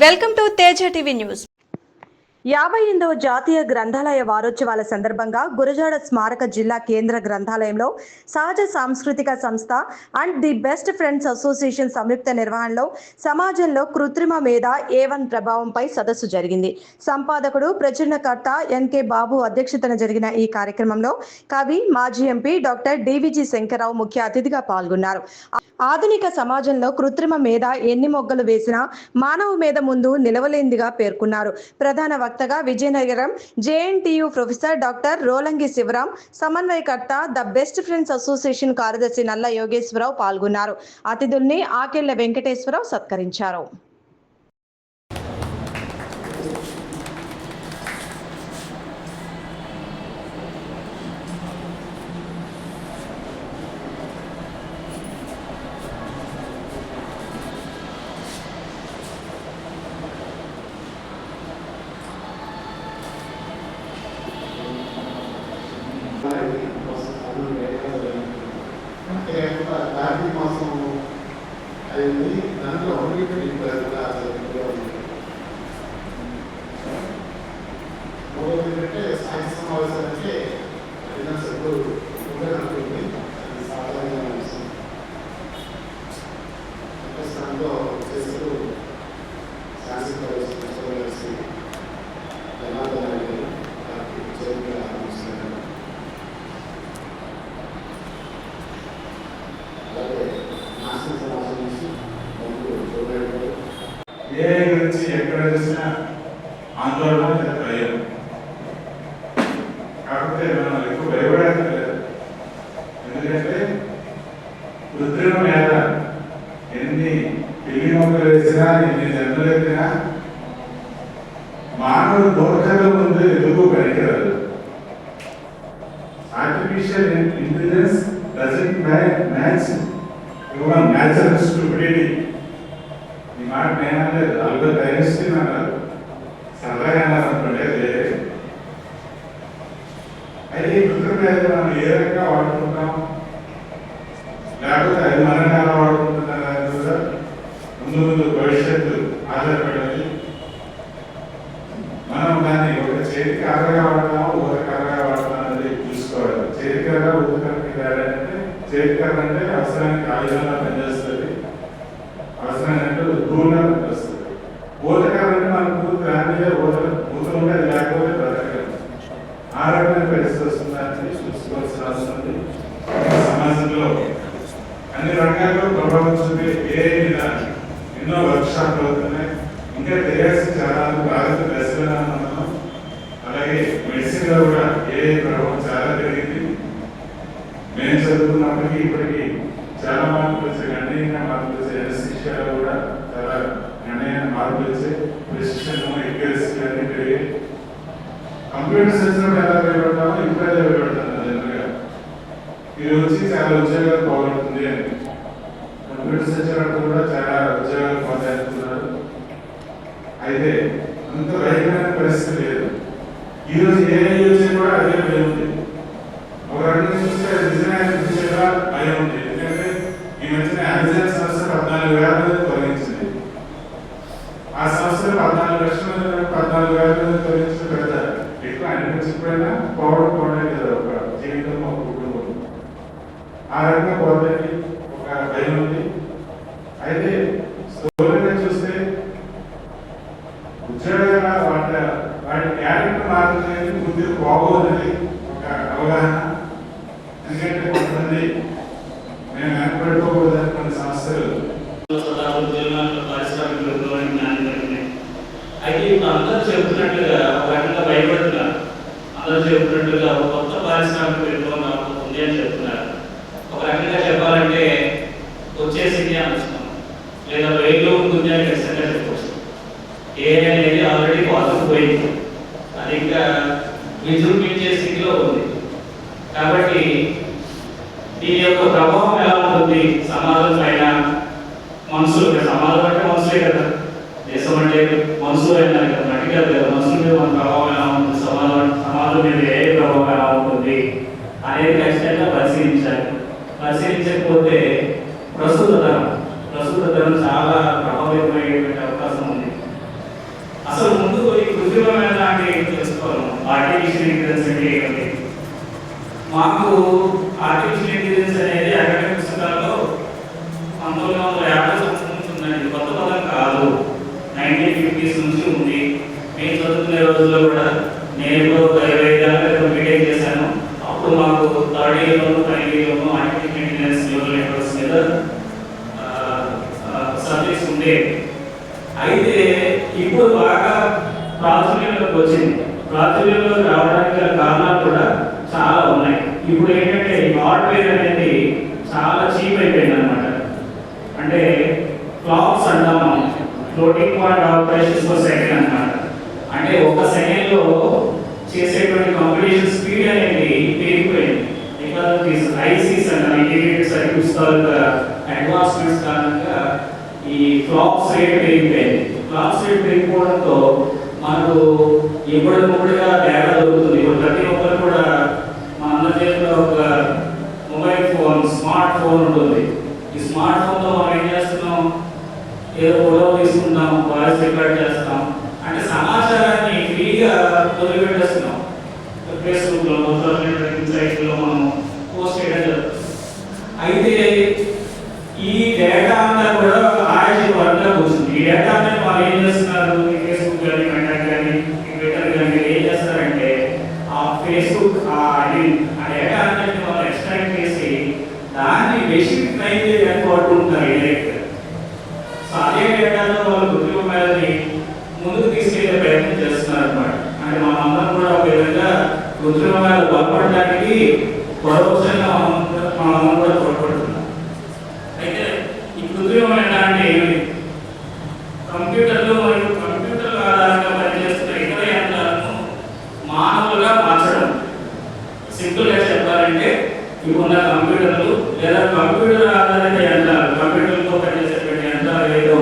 Welcome to Teja TV news. 58వ జాతీయ గ్రంథాలయ వారోత్సవాల సందర్భంగా గురజాడ స్మారక జిల్లా కేంద్ర గ్రంథాలయంలో సహజ సాంస్కృతిక సంస్థ and the best friends association సంయుక్త నిర్వహణలో సమాజంలో కృత్రిమ మేధ A1 ప్రభావంపై సదస్సు జరిగింది. సంపాదకుడు ప్రచురణకర్త ఎన్కే బాబు అధ్యక్షతన జరిగిన ఈ కార్యక్రమంలో కవి, మాజీ ఎంపీ డాక్టర్ డివిజి శంకర్రావు ముఖ్య అతిథిగా పాల్గొన్నారు. ఆధునిక సమాజంలో కృత్రిమ మేధ ఎన్ని మొగ్గలు వేసినా మానవ మేధ ముందు నిలవలేనిదిగా పేర్కొన్నారు. ప్రధాన వక్తగా Vizianagaram JNTU professor doctor Rolangi Sivaram, సమన్వయకర్త ద బెస్ట్ ఫ్రెండ్స్ అసోసియేషన్ కార్యదర్శి నల్ల యోగేశ్వరరావు పాల్గొన్నారు. అతిథుల్ని ఆకెళ్ల వెంకటేశ్వరరావు సత్కరించారు. కార్తీక మాసం అయింది. దాంట్లో మూడవది ఏంటంటే సాహిత్య సమావేశాలంటే సభ్యులు ఉండగలుగుతుంది. అది సాధారణమైన అంశం. స్థానంలో చేస్తూ శాసనసభ జనార్దన్ రెడ్డి చరిత్ర ఆరంభిస్తున్నారు. ఏ గురించి ఎక్కడ చూసినా ఆందోళన భయం. కాకపోతే మనం ఎక్కువ భయపడేది లేదు. ఎందుకంటే కృత్రిమ మేధ ఎన్ని పెళ్లి మొక్కలు వేసినా, ఎన్ని జన్మలు ఎత్తినా మానవుడు మూర్ఖంగా ముందు ఎందుకు పనికిరాదు. Artificial intelligence doesn't match human natural stupidity. ఈ మాట నేనలేదు, అలాగే డైనస్టీ అన్నారు, సరదాగా అన్నారనుకోండి. అయితే ఈ కృత్రిమ మేధ మనం ఏ రకంగా వాడుకుంటాం, లేకపోతే అది మనల్ని ఎలా వాడుకుంటున్నారు కూడా ముందు ముందు భవిష్యత్తు ఆధారపడేది. మనం దాన్ని ఒక చేతికి కర్రగా వాడతాము, ఒక కర్రగా వాడతాం అనేది చూసుకోవాలి. చేతికర్ర ఊతకర్రకి తేడాలంటే చేతికర్ర అంటే అవసరానికి ఆయుధంగా పనిచేస్తుంది, అవసరానికి దూరంగా పనిచేస్తుంది. ఊతకర్ర అంటే మనకు దాని మీద ఊత ఉంటే అది లేకపోతే బ్రతకలేదు. ఆ రకమైన పరిస్థితి వస్తుందని చూసుకోవాల్సిన అవసరం ఉంది. సమాజంలో అన్ని రంగాల్లో ప్రభావం చూపే ఎన్నో వర్క్షాప్లు అవుతున్నాయి. ఇంకా తెలియాల్సిన చాలా భారత దశలో ఉన్నాం. అలాగే మెడిసిన్ లో కూడా ప్రభావం చాలా పెరిగింది. మేము చదువుకున్నప్పటికీ ఇప్పటికీ చాలా మార్పులు వచ్చాయి, గణనీయంగా మార్పులు వచ్చాయి. ఎనస్థీషియాలో కూడా చాలా గణనీయమైన మార్పులు వచ్చాయి. ప్రెసిషన్, ఎక్యురసీ అన్ని పెరిగాయి. కంప్యూటర్ సైన్స్ ఎలా భయపడతామో ఇప్పుడు అదే భయపడతాను. జనరల్గా ఇది వచ్చి చాలా ఉద్యోగాలు పోగొడుతుంది అని కంప్యూటర్ సైన్స్ కూడా చాలా ఉద్యోగాలు పోతాయనుకున్నారు. అయితే అంత భయమైన పరిస్థితి లేదు. ఈరోజు ఏ యూజ్ కూడా అదే భయం ఉంది. ఒక రకంగా చూస్తే నిజమైన విషయంగా భయం ఉంది. ఎందుకంటే ఈ మధ్యన అమెజాన్ సంస్థ 14,000 తొలగించింది. ఆ సంస్థ 14 లక్షల 14,000 తొలగించిన పెద్ద ఎక్కువ అనిపించకపోయినా పోవడం కదా ఒక జీవితం, ఒక కుటుంబం. ఆ రకంగా పోవడానికి ఒక భయం ఉంది. అయితే స్థూలంగా చూస్తే ఉద్యోగాల వాటి క్యారెక్టర్ మారుతుంది, బుద్ధి బాగోదని ఒక అవగాహన. ఎందుకంటే కొంతమంది మేము వెనకబడిపోకూడదని కొన్ని సంస్థలు అయితే ఇప్పుడు అందరూ చెబుతున్నట్లుగా ఒక రకంగా భయపడుతున్నారు. అందరూ చెబుతున్నట్లుగా ఒక కొత్త పారిశ్రామిక విప్లవం రాబోతుంది అని చెప్తున్నారు. ఒక రకంగా చెప్పాలంటే వచ్చేసింది అని వస్తున్నాం, లేదా వెయిట్లో ఉంటుంది అని ఖచ్చితంగా చెప్పవచ్చు. అనేది ఆల్రెడీ పోయింది, అది ఇంకా విజృంభించే స్థితిలో ఉంది. కాబట్టి దీని యొక్క ప్రభావం ఎలా ఉంటుంది సమాజం పైన? మనుషులు, సమాజం అంటే మనుషులే కదా, దేశం అంటే మనుషులు అయినారు కదా, మట్టి కాదు కదా. మనుషుల మీద మన ప్రభావం ఎలా ఉంటుంది, సమాజం మీద ఏ ప్రభావం ఎలా ఉంటుంది అనేది ఖచ్చితంగా పరిశీలించాలి. పరిశీలించకపోతే ప్రస్తుత తరం చాలా ప్రభావితమయ్యేటువంటి అవకాశం ఉంది. కృత్రిమమైన లాంటివి తెలుసుకోవాలి. ఆర్టిఫిషియల్ ఇంటెలిజెన్స్ అంటే ఏమిటి? మాకు ఆర్టిఫిషియల్ ఇంటెలిజెన్స్ అనేది అకాడమిక్ పుస్తకాల్లో 1950 సంవత్సరం నుంచి ఉందండి. కొత్త పదం కాదు, 1950s నుంచి ఉంది. మేము చదువుకునే రోజుల్లో కూడా నేను 25 ఏళ్ళ బీటెక్ చేశాను. అప్పుడు మాకు థర్డ్ ఇయర్లోను ఫైనల్ ఇయర్లోను ఆర్టిఫిషియల్ ఇంటెలిజెన్స్ న్యూరల్ నెట్వర్క్స్ మీద సబ్జెక్ట్స్ ఉండేవి. అయితే ఇప్పుడు బాగా ప్రాచుర్యంలోకి వచ్చింది. ప్రాచుర్యంలోకి రావడానికి గల కారణాలు కూడా చాలా ఉన్నాయి. ఇప్పుడు ఏంటంటే ఈ హార్డ్వేర్ అనేది చాలా చీప్ అయిపోయింది అనమాట. అంటే క్లాక్స్ అంటాం మనం, floating point operations per second అనమాట. అంటే ఒక సెకండ్లో చేసేటువంటి కంప్యూటేషన్ స్పీడ్ అనేది పెరిగిపోయింది. బికాజ్ ఐసీస్ అంటారు, ఇంటిగ్రేటెడ్ సర్క్యూట్స్ అడ్వాన్స్మెంట్స్ కారణంగా ఈ క్లాక్స్ రేట్ పెరిగిపోయింది. క్లాక్స్ రేట్ పెరిగిపోవడంతో మనకు ఎప్పటికప్పుడుగా డేటా దొరుకుతుంది. ఇప్పుడు ప్రతి ఒక్కరు కూడా మన అందరి చేతిలో ఒక మొబైల్ ఫోన్, స్మార్ట్ ఫోన్ ఉంటుంది. ఈ స్మార్ట్ ఫోన్లో మనం ఏం చేస్తున్నాం, ఏదో ఫోటో తీసుకుంటాం, వాయిస్ రికార్డ్ చేస్తాం, అంటే సమాచారాన్ని ఫ్రీగా వదిలిపెట్టేస్తున్నాం. ఫేస్బుక్లో, సోషల్ నెట్వర్కింగ్ సైట్స్లో మనం పోస్ట్ చేయడం జరుగుతుంది. అయితే ఈ డేటా అంతా కూడా ఆయుష్ వర్గా కూర్చుంది. ఈ డేటా అనేది వాళ్ళు ఏం చేస్తున్నారు, ఈ ఫేస్బుక్ కానీ, మెటా కానీ, ఈ ట్విట్టర్ కానీ ఏం చేస్తారంటే ఆ ఫేస్బుక్ ఆ డేటా అనేది వాళ్ళు ఎక్స్ట్రాక్ట్ చేసి దాన్ని మెషిన్ ట్రైన్ చేయడానికి వాడుకుంటున్నారు డైరెక్ట్. సో అదే డేటాలో వాళ్ళు కృత్రిమమైనది ముందుకు తీసుకెళ్లే ప్రయత్నం చేస్తున్నారు అనమాట. అంటే మనందరం కూడా ఒక విధంగా కృత్రిమమైన బలపడడానికి పరోక్షంగా మనం కూడా తోడ్పడుతున్నాం. అయితే ఈ కృత్రిమమైన అంటే ఏమిటి? కంప్యూటర్లు మరియు కంప్యూటర్ల ఆధారంగా పనిచేస్తున్న ఇతర యంత్రాలను మానవులుగా మార్చడం. సింపుల్గా చెప్పాలంటే ఇప్పుడున్న కంప్యూటర్లు లేదా కంప్యూటర్ ఆధారిత యంత్రాలు, కంప్యూటర్లతో పనిచేసేటువంటి యంత్రాలు ఏదో